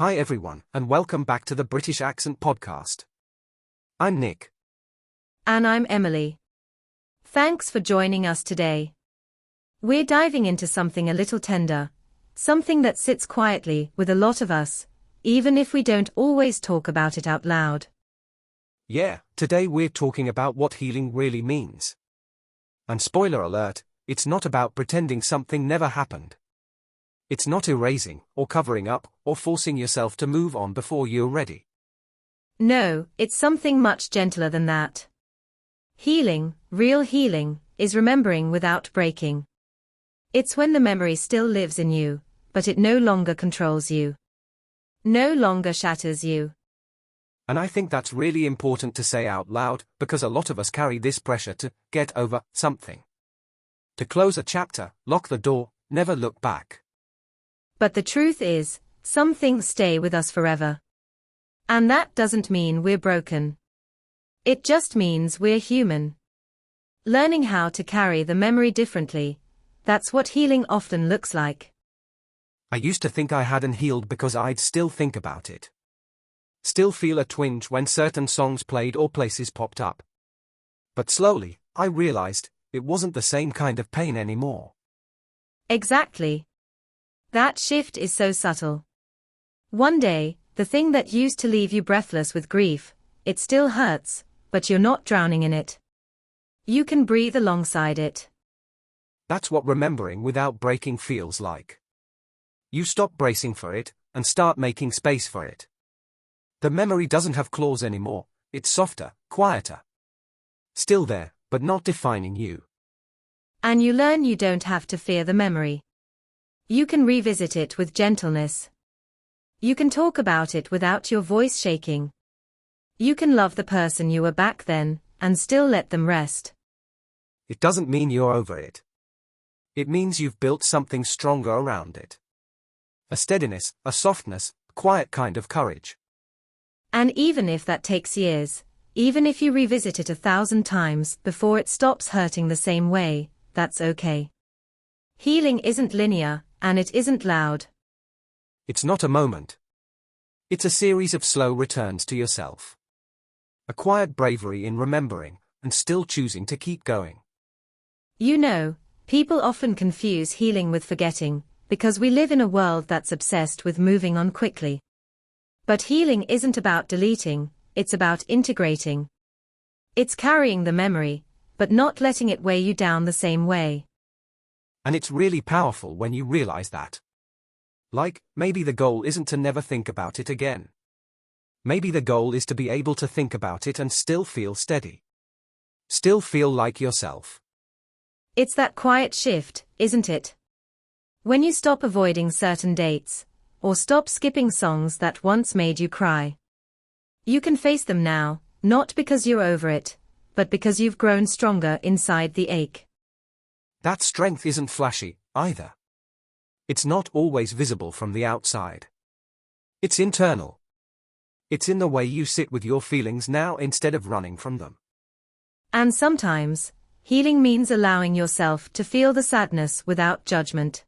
Hi everyone, and welcome back to the British Accent Podcast. I'm Nick. And I'm Emily. Thanks for joining us today. We're diving into something a little tender, something that sits quietly with a lot of us, even if we don't always talk about it out loud. Yeah, today we're talking about what healing really means. And spoiler alert, it's not about pretending something never happened. It's not erasing, or covering up, or forcing yourself to move on before you're ready. No, it's something much gentler than that. Healing, real healing, is remembering without breaking. It's when the memory still lives in you, but it no longer controls you. No longer shatters you. And I think that's really important to say out loud, because a lot of us carry this pressure to get over something. To close a chapter, lock the door, never look back. But the truth is, some things stay with us forever. And that doesn't mean we're broken. It just means we're human. Learning how to carry the memory differently, that's what healing often looks like. I used to think I hadn't healed because I'd still think about it. Still feel a twinge when certain songs played or places popped up. But slowly, I realized, it wasn't the same kind of pain anymore. Exactly. That shift is so subtle. One day, the thing that used to leave you breathless with grief, it still hurts, but you're not drowning in it. You can breathe alongside it. That's what remembering without breaking feels like. You stop bracing for it, and start making space for it. The memory doesn't have claws anymore, it's softer, quieter. Still there, but not defining you. And you learn you don't have to fear the memory. You can revisit it with gentleness. You can talk about it without your voice shaking. You can love the person you were back then, and still let them rest. It doesn't mean you're over it. It means you've built something stronger around it. A steadiness, a softness, a quiet kind of courage. And even if that takes years, even if you revisit it 1,000 times before it stops hurting the same way, that's okay. Healing isn't linear, and it isn't loud. It's not a moment. It's a series of slow returns to yourself. A quiet bravery in remembering, and still choosing to keep going. You know, people often confuse healing with forgetting, because we live in a world that's obsessed with moving on quickly. But healing isn't about deleting, it's about integrating. It's carrying the memory, but not letting it weigh you down the same way. And it's really powerful when you realize that. Like, maybe the goal isn't to never think about it again. Maybe the goal is to be able to think about it and still feel steady. Still feel like yourself. It's that quiet shift, isn't it? When you stop avoiding certain dates, or stop skipping songs that once made you cry. You can face them now, not because you're over it, but because you've grown stronger inside the ache. That strength isn't flashy, either. It's not always visible from the outside. It's internal. It's in the way you sit with your feelings now instead of running from them. And sometimes, healing means allowing yourself to feel the sadness without judgment.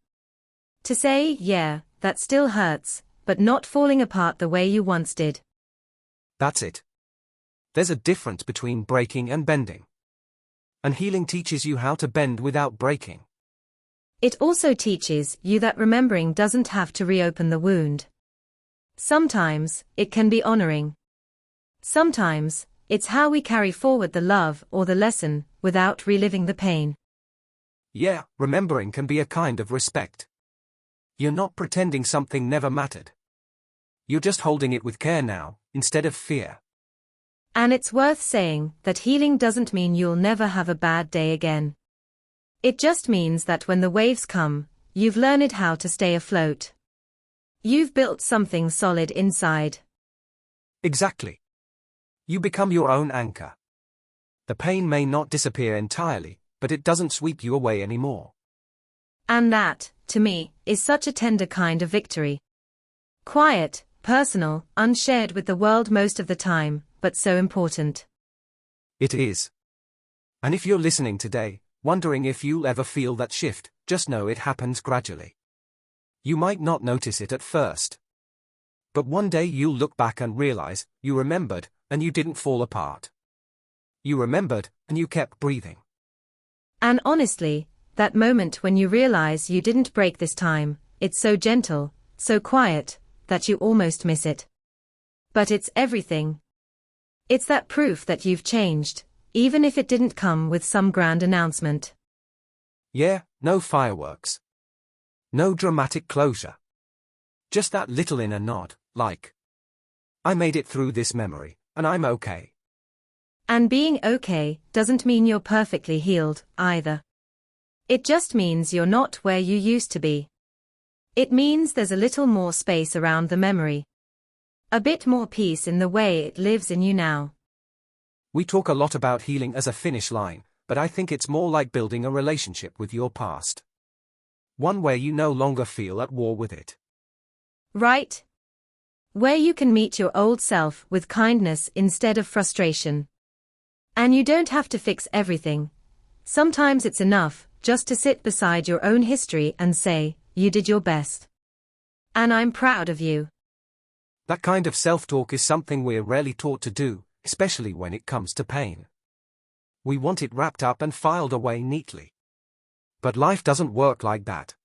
To say, yeah, that still hurts, but not falling apart the way you once did. That's it. There's a difference between breaking and bending. And healing teaches you how to bend without breaking. It also teaches you that remembering doesn't have to reopen the wound. Sometimes, it can be honoring. Sometimes, it's how we carry forward the love or the lesson, without reliving the pain. Yeah, remembering can be a kind of respect. You're not pretending something never mattered. You're just holding it with care now, instead of fear. And it's worth saying that healing doesn't mean you'll never have a bad day again. It just means that when the waves come, you've learned how to stay afloat. You've built something solid inside. Exactly. You become your own anchor. The pain may not disappear entirely, but it doesn't sweep you away anymore. And that, to me, is such a tender kind of victory. Quiet, personal, unshared with the world most of the time, but so important. It is. And if you're listening today, wondering if you'll ever feel that shift, just know it happens gradually. You might not notice it at first. But one day you'll look back and realize, you remembered, and you didn't fall apart. You remembered, and you kept breathing. And honestly, that moment when you realize you didn't break this time, it's so gentle, so quiet, that you almost miss it. But it's everything. It's that proof that you've changed, even if it didn't come with some grand announcement. Yeah, no fireworks. No dramatic closure. Just that little inner nod, like, I made it through this memory, and I'm okay. And being okay doesn't mean you're perfectly healed, either. It just means you're not where you used to be. It means there's a little more space around the memory. A bit more peace in the way it lives in you now. We talk a lot about healing as a finish line, but I think it's more like building a relationship with your past. One where you no longer feel at war with it. Right? Where you can meet your old self with kindness instead of frustration. And you don't have to fix everything. Sometimes it's enough just to sit beside your own history and say, you did your best. And I'm proud of you. That kind of self-talk is something we're rarely taught to do, especially when it comes to pain. We want it wrapped up and filed away neatly. But life doesn't work like that.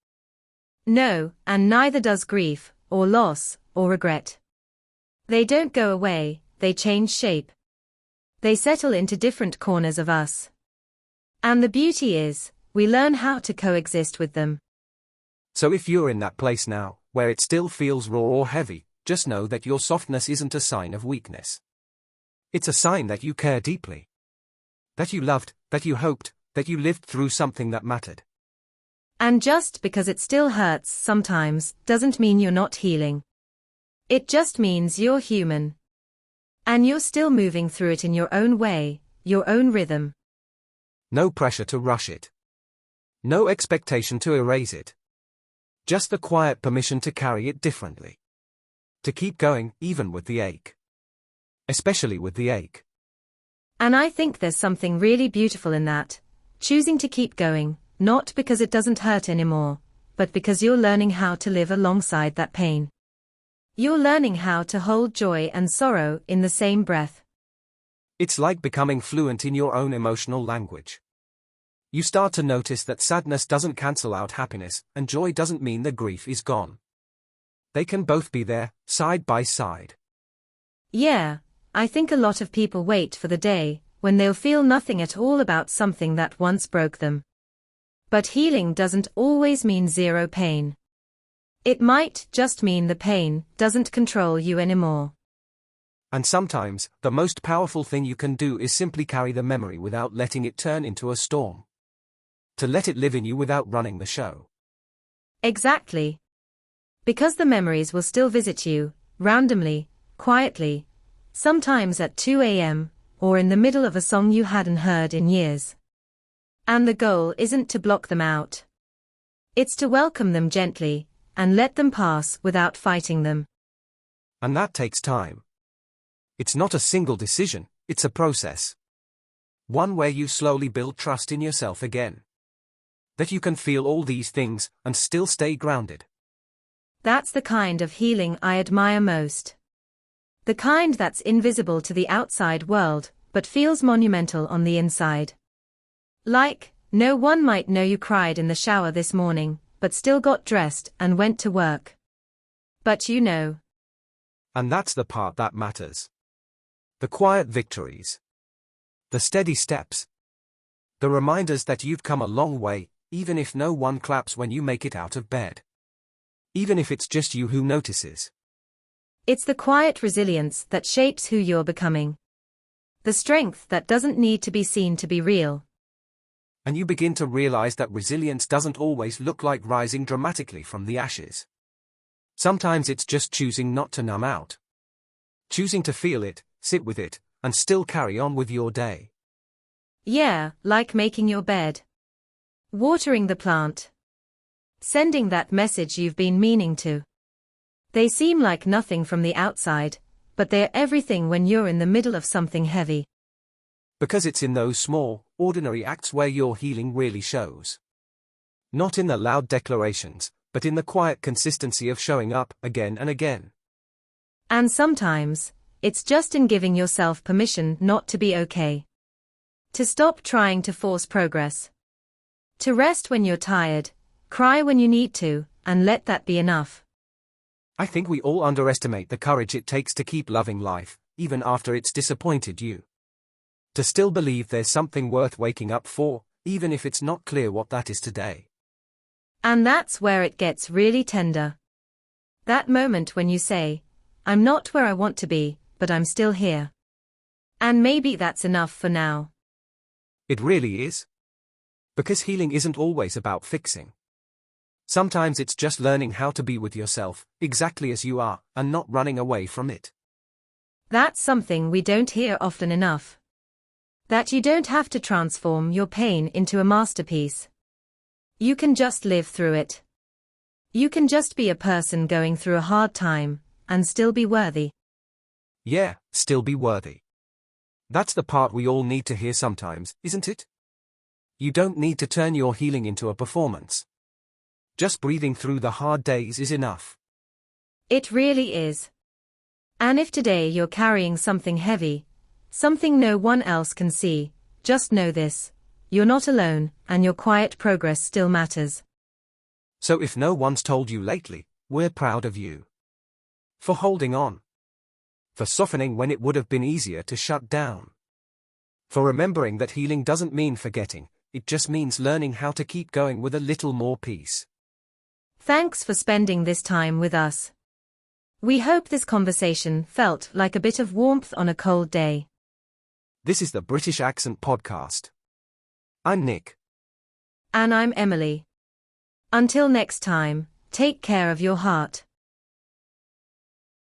No, and neither does grief, or loss, or regret. They don't go away, they change shape. They settle into different corners of us. And the beauty is, we learn how to coexist with them. So if you're in that place now, where it still feels raw or heavy, just know that your softness isn't a sign of weakness. It's a sign that you care deeply. That you loved, that you hoped, that you lived through something that mattered. And just because it still hurts sometimes, doesn't mean you're not healing. It just means you're human. And you're still moving through it in your own way, your own rhythm. No pressure to rush it. No expectation to erase it. Just the quiet permission to carry it differently. To keep going, even with the ache. Especially with the ache. And I think there's something really beautiful in that. Choosing to keep going, not because it doesn't hurt anymore, but because you're learning how to live alongside that pain. You're learning how to hold joy and sorrow in the same breath. It's like becoming fluent in your own emotional language. You start to notice that sadness doesn't cancel out happiness, and joy doesn't mean the grief is gone. They can both be there, side by side. Yeah, I think a lot of people wait for the day when they'll feel nothing at all about something that once broke them. But healing doesn't always mean zero pain. It might just mean the pain doesn't control you anymore. And sometimes, the most powerful thing you can do is simply carry the memory without letting it turn into a storm. To let it live in you without running the show. Exactly. Because the memories will still visit you, randomly, quietly, sometimes at 2 a.m., or in the middle of a song you hadn't heard in years. And the goal isn't to block them out. It's to welcome them gently, and let them pass without fighting them. And that takes time. It's not a single decision, it's a process. One where you slowly build trust in yourself again. That you can feel all these things, and still stay grounded. That's the kind of healing I admire most. The kind that's invisible to the outside world, but feels monumental on the inside. Like, no one might know you cried in the shower this morning, but still got dressed and went to work. But you know. And that's the part that matters. The quiet victories. The steady steps. The reminders that you've come a long way, even if no one claps when you make it out of bed. Even if it's just you who notices. It's the quiet resilience that shapes who you're becoming. The strength that doesn't need to be seen to be real. And you begin to realize that resilience doesn't always look like rising dramatically from the ashes. Sometimes it's just choosing not to numb out. Choosing to feel it, sit with it, and still carry on with your day. Yeah, like making your bed. Watering the plant. Sending that message you've been meaning to. They seem like nothing from the outside, but they're everything when you're in the middle of something heavy. Because it's in those small, ordinary acts where your healing really shows. Not in the loud declarations, but in the quiet consistency of showing up, again and again. And sometimes, it's just in giving yourself permission not to be okay. To stop trying to force progress. To rest when you're tired, cry when you need to, and let that be enough. I think we all underestimate the courage it takes to keep loving life, even after it's disappointed you. To still believe there's something worth waking up for, even if it's not clear what that is today. And that's where it gets really tender. That moment when you say, I'm not where I want to be, but I'm still here. And maybe that's enough for now. It really is. Because healing isn't always about fixing. Sometimes it's just learning how to be with yourself, exactly as you are, and not running away from it. That's something we don't hear often enough. That you don't have to transform your pain into a masterpiece. You can just live through it. You can just be a person going through a hard time, and still be worthy. Yeah, still be worthy. That's the part we all need to hear sometimes, isn't it? You don't need to turn your healing into a performance. Just breathing through the hard days is enough. It really is. And if today you're carrying something heavy, something no one else can see, just know this: you're not alone, and your quiet progress still matters. So if no one's told you lately, we're proud of you. For holding on. For softening when it would have been easier to shut down. For remembering that healing doesn't mean forgetting, it just means learning how to keep going with a little more peace. Thanks for spending this time with us. We hope this conversation felt like a bit of warmth on a cold day. This is the British Accent Podcast. I'm Nick. And I'm Emily. Until next time, take care of your heart.